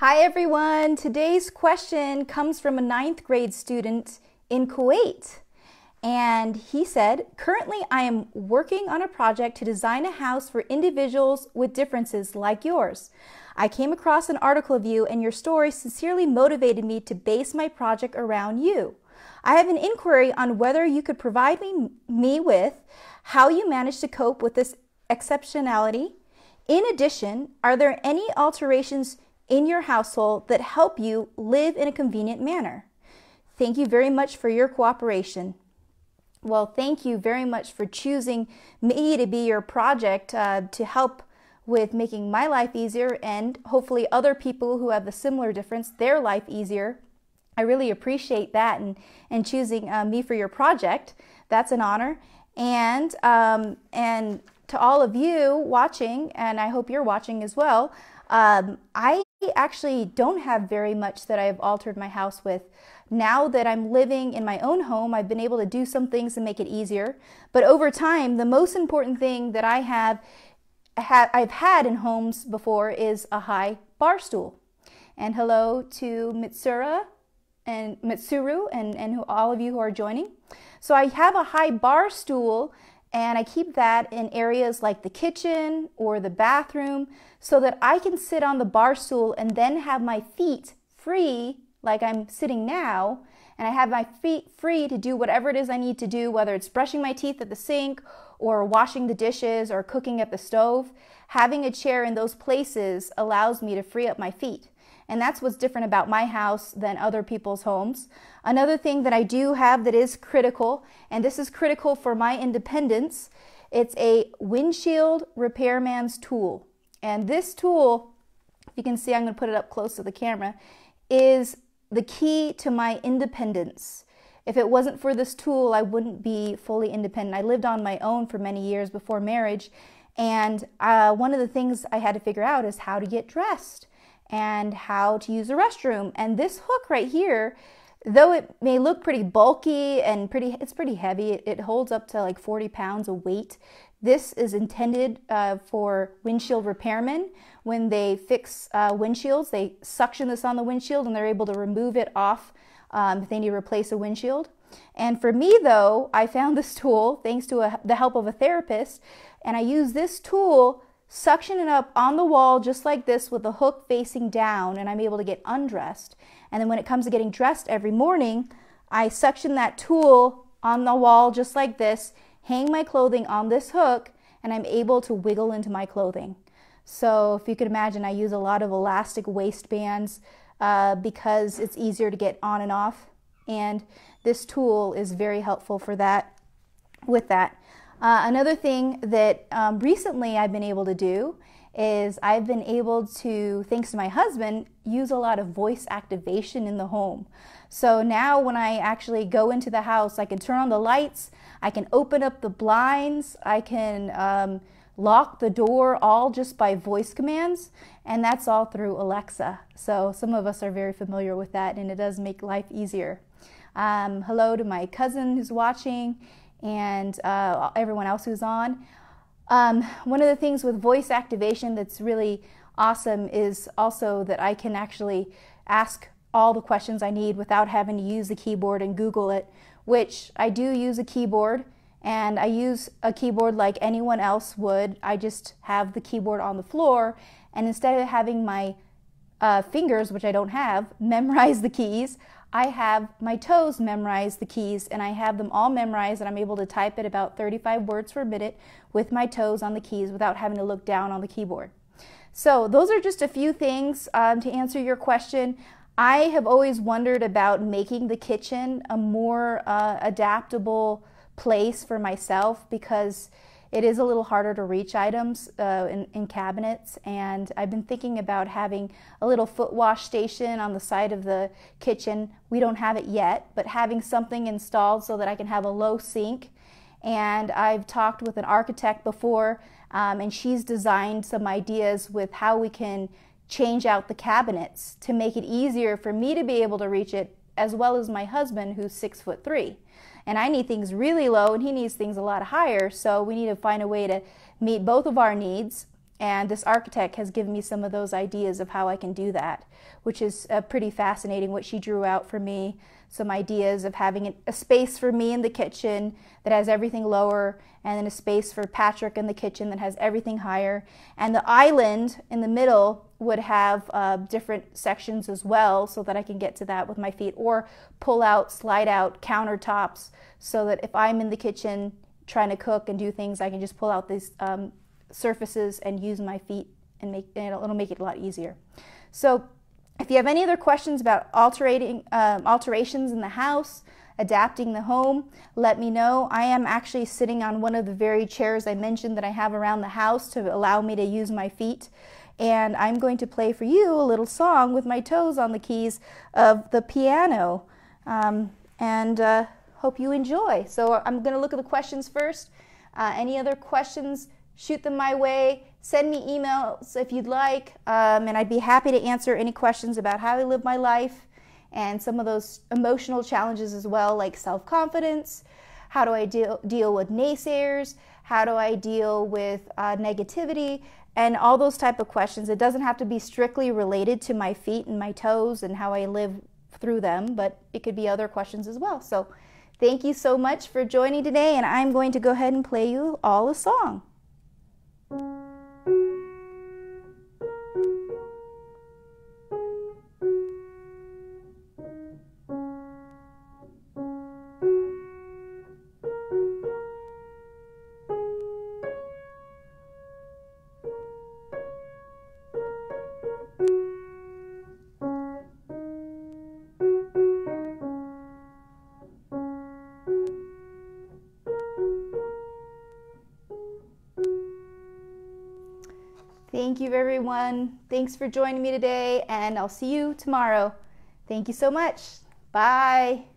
Hi everyone! Today's question comes from a 9th grade student in Kuwait. And he said, currently I am working on a project to design a house for individuals with differences like yours. I came across an article of you and your story sincerely motivated me to base my project around you. I have an inquiry on whether you could provide me with how you managed to cope with this exceptionality. In addition, are there any alterations in your household that help you live in a convenient manner? Thank you very much for your cooperation. Well, thank you very much for choosing me to be your project to help with making my life easier and hopefully other people who have a similar difference, their life easier. I really appreciate that and choosing me for your project. That's an honor. And to all of you watching, and I hope you're watching as well, I actually don't have very much that I've altered my house with. Now that I'm living in my own home, I've been able to do some things to make it easier. But over time, the most important thing that I've had in homes before is a high bar stool. And hello to Mitsuru and all of you who are joining. So I have a high bar stool, and I keep that in areas like the kitchen or the bathroom so that I can sit on the bar stool and then have my feet free like I'm sitting now, and I have my feet free to do whatever it is I need to do, whether it's brushing my teeth at the sink or washing the dishes or cooking at the stove. Having a chair in those places allows me to free up my feet. And that's what's different about my house than other people's homes. Another thing that I do have that is critical, and this is critical for my independence, it's a windshield repairman's tool. And this tool, if you can see, I'm going to put it up close to the camera, is the key to my independence. If it wasn't for this tool, I wouldn't be fully independent. I lived on my own for many years before marriage, and one of the things I had to figure out is how to get dressed and how to use the restroom. And this hook right here, though it may look pretty bulky and it's pretty heavy, it holds up to like 40 pounds of weight. This is intended for windshield repairmen. When they fix windshields, they suction this on the windshield and they're able to remove it off if they need to replace a windshield. And for me though, I found this tool thanks to the help of a therapist, and I use this tool, suction it up on the wall just like this with the hook facing down, and I'm able to get undressed. And then when it comes to getting dressed every morning, I suction that tool on the wall just like this, hang my clothing on this hook, and I'm able to wiggle into my clothing. So if you could imagine, I use a lot of elastic waistbands because it's easier to get on and off, and this tool is very helpful for that. With that, another thing that recently I've been able to do is I've been able to, thanks to my husband, use a lot of voice activation in the home. So now when I actually go into the house, I can turn on the lights, I can open up the blinds, I can lock the door, all just by voice commands, and that's all through Alexa. So some of us are very familiar with that, and it does make life easier. Hello to my cousin who's watching, and everyone else who's on. One of the things with voice activation that's really awesome is also that I can actually ask all the questions I need without having to use the keyboard and Google it, which I do use a keyboard, and I use a keyboard like anyone else would. I just have the keyboard on the floor, and instead of having my fingers, which I don't have, memorize the keys, I have my toes memorize the keys, and I have them all memorized, and I'm able to type at about 35 words per minute with my toes on the keys without having to look down on the keyboard. So those are just a few things to answer your question. I have always wondered about making the kitchen a more adaptable place for myself because it is a little harder to reach items in cabinets, and I've been thinking about having a little foot wash station on the side of the kitchen. We don't have it yet, but having something installed so that I can have a low sink. And I've talked with an architect before, and she's designed some ideas with how we can change out the cabinets to make it easier for me to be able to reach it, as well as my husband, who's 6'3". And I need things really low, and he needs things a lot higher, so we need to find a way to meet both of our needs. And this architect has given me some of those ideas of how I can do that, which is pretty fascinating what she drew out for me. Some ideas of having a space for me in the kitchen that has everything lower, and then a space for Patrick in the kitchen that has everything higher. And the island in the middle would have different sections as well, so that I can get to that with my feet, or pull out, slide out countertops, so that if I'm in the kitchen trying to cook and do things, I can just pull out these surfaces and use my feet, and it'll make it a lot easier. So if you have any other questions about alterations in the house, adapting the home, let me know. I am actually sitting on one of the very chairs I mentioned that I have around the house to allow me to use my feet. And I'm going to play for you a little song with my toes on the keys of the piano. And hope you enjoy. So I'm going to look at the questions first. Any other questions, shoot them my way. Send me emails if you'd like, and I'd be happy to answer any questions about how I live my life and some of those emotional challenges as well, like self-confidence. How do I deal with naysayers? How do I deal with negativity? And all those type of questions. It doesn't have to be strictly related to my feet and my toes and how I live through them, but it could be other questions as well. So thank you so much for joining today, and I'm going to go ahead and play you all a song. Thank you, everyone. Thanks for joining me today, and I'll see you tomorrow. Thank you so much. Bye.